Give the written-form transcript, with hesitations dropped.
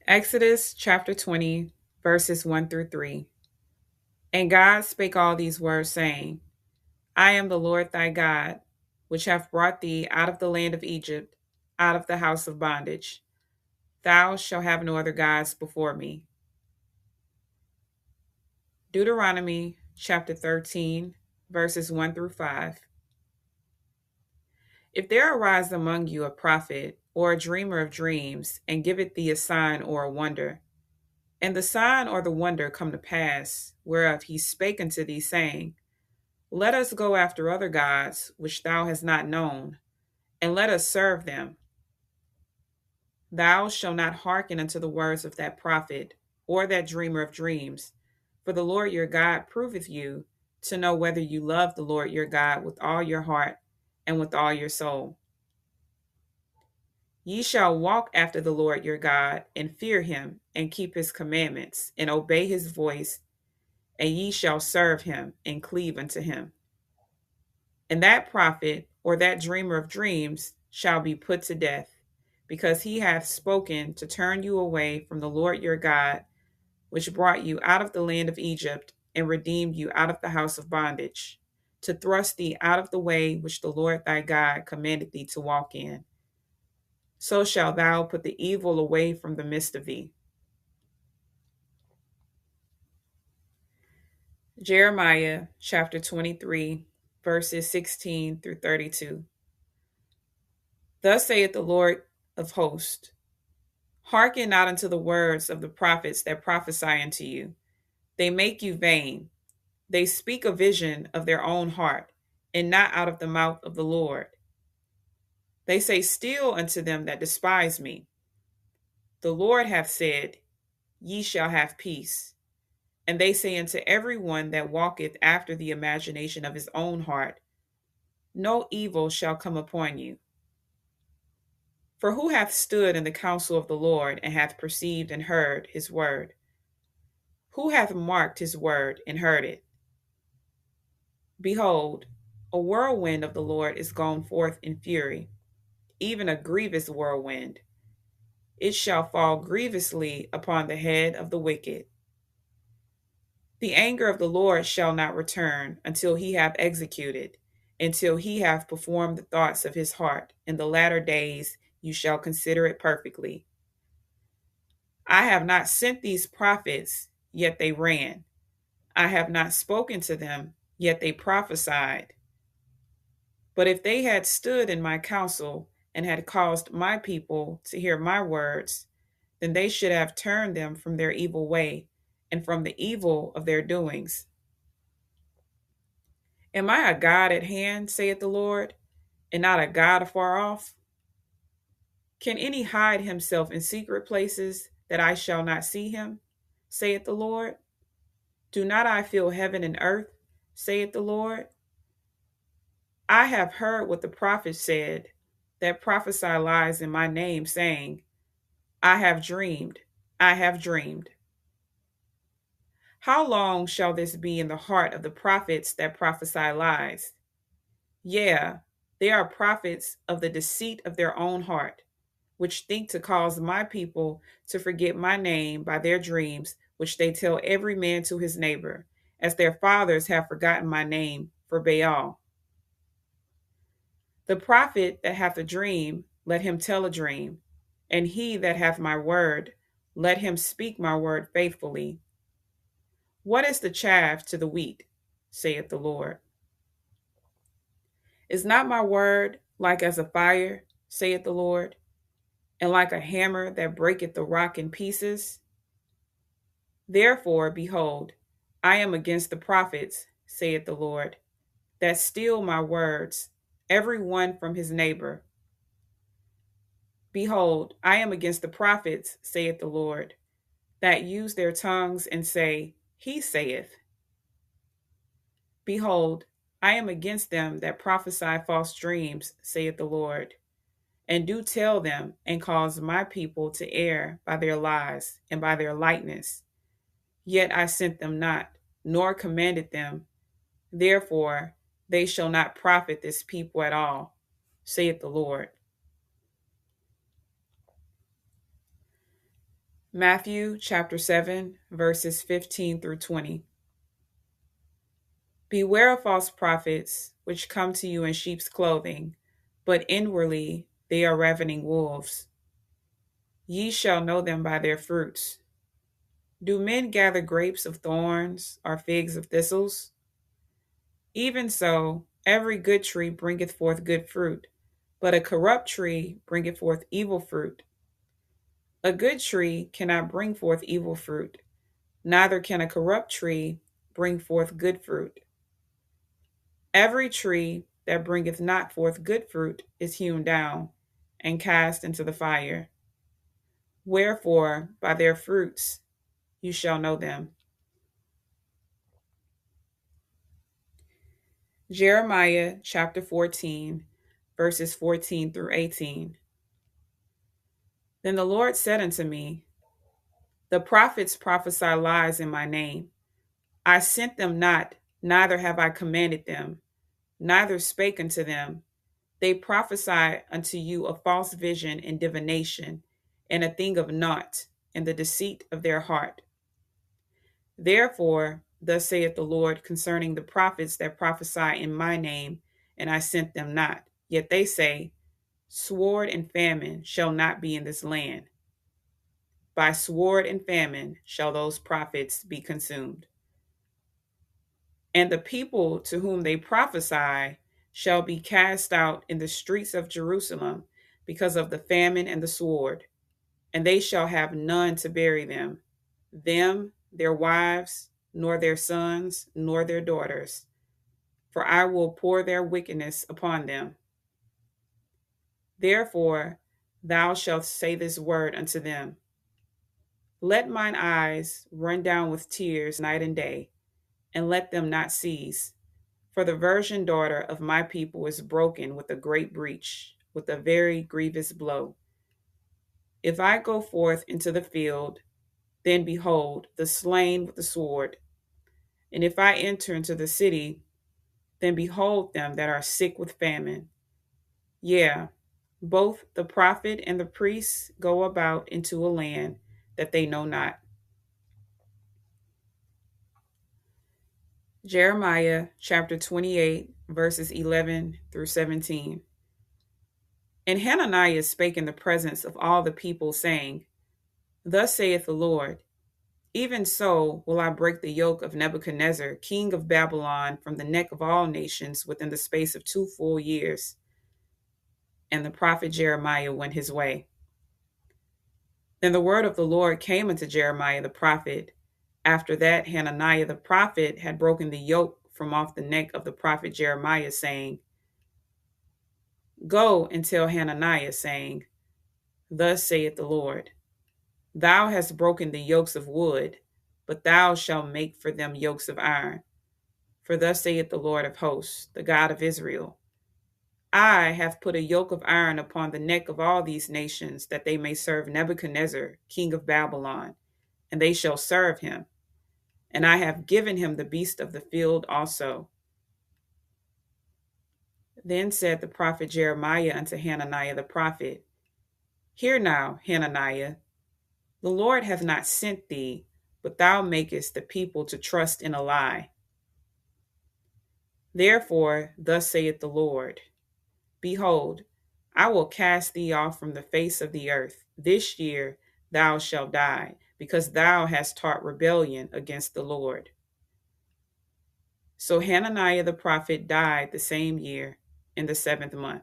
Exodus chapter 20, verses 1 through 3. And God spake all these words, saying, I am the Lord thy God, which hath brought thee out of the land of Egypt, out of the house of bondage. Thou shalt have no other gods before me. Deuteronomy chapter 13, verses 1 through 5. If there arise among you a prophet or a dreamer of dreams, and giveth thee a sign or a wonder, and the sign or the wonder come to pass, whereof he spake unto thee, saying, Let us go after other gods which thou hast not known, and let us serve them. Thou shalt not hearken unto the words of that prophet or that dreamer of dreams, for the Lord your God proveth you to know whether you love the Lord your God with all your heart and with all your soul. Ye shall walk after the Lord your God, and fear him, and keep his commandments, and obey his voice, and ye shall serve him, and cleave unto him. And that prophet or that dreamer of dreams shall be put to death, because he hath spoken to turn you away from the Lord your God, which brought you out of the land of Egypt, and redeemed you out of the house of bondage, to thrust thee out of the way which the Lord thy God commanded thee to walk in. So shalt thou put the evil away from the midst of thee. Jeremiah chapter 23, verses 16 through 32. Thus saith the Lord of hosts, Hearken not unto the words of the prophets that prophesy unto you. They make you vain. They speak a vision of their own heart, and not out of the mouth of the Lord. They say still unto them that despise me, The Lord hath said, Ye shall have peace. And they say unto every one that walketh after the imagination of his own heart, No evil shall come upon you. For who hath stood in the counsel of the Lord, and hath perceived and heard his word? Who hath marked his word and heard it? Behold, a whirlwind of the Lord is gone forth in fury, even a grievous whirlwind. It shall fall grievously upon the head of the wicked. The anger of the Lord shall not return until he have executed, until he have performed the thoughts of his heart. In the latter days you shall consider it perfectly. I have not sent these prophets, yet they ran. I have not spoken to them, yet they prophesied. But if they had stood in my counsel, and had caused my people to hear my words, then they should have turned them from their evil way, and from the evil of their doings. Am I a God at hand, saith the Lord, and not a God afar off? Can any hide himself in secret places, that I shall not see him, saith the Lord? Do not I fill heaven and earth, saith the Lord? I have heard what the prophets said, that prophesy lies in my name, saying, I have dreamed, I have dreamed. How long shall this be in the heart of the prophets that prophesy lies? Yea, they are prophets of the deceit of their own heart, which think to cause my people to forget my name by their dreams, which they tell every man to his neighbor, as their fathers have forgotten my name for Baal. The prophet that hath a dream, let him tell a dream, and he that hath my word, let him speak my word faithfully. What is the chaff to the wheat, saith the Lord? Is not my word like as a fire, saith the Lord, and like a hammer that breaketh the rock in pieces? Therefore, behold, I am against the prophets, saith the Lord, that steal my words, every one from his neighbor. Behold, I am against the prophets, saith the Lord, that use their tongues and say, He saith. Behold, I am against them that prophesy false dreams, saith the Lord, and do tell them, and cause my people to err by their lies and by their lightness. Yet I sent them not, nor commanded them. Therefore they shall not profit this people at all, saith the Lord. Matthew chapter 7, verses 15 through 20. Beware of false prophets, which come to you in sheep's clothing, but inwardly they are ravening wolves. Ye shall know them by their fruits. Do men gather grapes of thorns, or figs of thistles? Even so, every good tree bringeth forth good fruit, but a corrupt tree bringeth forth evil fruit. A good tree cannot bring forth evil fruit, neither can a corrupt tree bring forth good fruit. Every tree that bringeth not forth good fruit is hewn down and cast into the fire. Wherefore, by their fruits you shall know them. Jeremiah chapter 14, verses 14 through 18. Then the Lord said unto me, The prophets prophesy lies in my name. I sent them not, neither have I commanded them, neither spake unto them. They prophesy unto you a false vision and divination, and a thing of naught, in the deceit of their heart. Therefore, thus saith the Lord concerning the prophets that prophesy in my name, and I sent them not. Yet they say, Sword and famine shall not be in this land. By sword and famine shall those prophets be consumed. And the people to whom they prophesy shall be cast out in the streets of Jerusalem because of the famine and the sword, and they shall have none to bury them, their wives, nor their sons, nor their daughters, for I will pour their wickedness upon them. Therefore, thou shalt say this word unto them: Let mine eyes run down with tears night and day, and let them not cease. For the virgin daughter of my people is broken with a great breach, with a very grievous blow. If I go forth into the field, then behold, the slain with the sword. And if I enter into the city, then behold them that are sick with famine. Yea, both the prophet and the priest go about into a land that they know not. Jeremiah chapter 28, verses 11 through 17. And Hananiah spake in the presence of all the people, saying, Thus saith the Lord, Even so will I break the yoke of Nebuchadnezzar, king of Babylon, from the neck of all nations within the space of 2 full years. And the prophet Jeremiah went his way. Then the word of the Lord came unto Jeremiah the prophet, after that Hananiah the prophet had broken the yoke from off the neck of the prophet Jeremiah, saying, Go and tell Hananiah, saying, Thus saith the Lord, Thou hast broken the yokes of wood, but thou shalt make for them yokes of iron. For thus saith the Lord of hosts, the God of Israel, I have put a yoke of iron upon the neck of all these nations, that they may serve Nebuchadnezzar, king of Babylon, and they shall serve him. And I have given him the beast of the field also. Then said the prophet Jeremiah unto Hananiah the prophet, Hear now, Hananiah, the Lord hath not sent thee, but thou makest the people to trust in a lie. Therefore, thus saith the Lord, Behold, I will cast thee off from the face of the earth. This year thou shalt die, because thou hast taught rebellion against the Lord. So Hananiah the prophet died the same year, in the 7th month.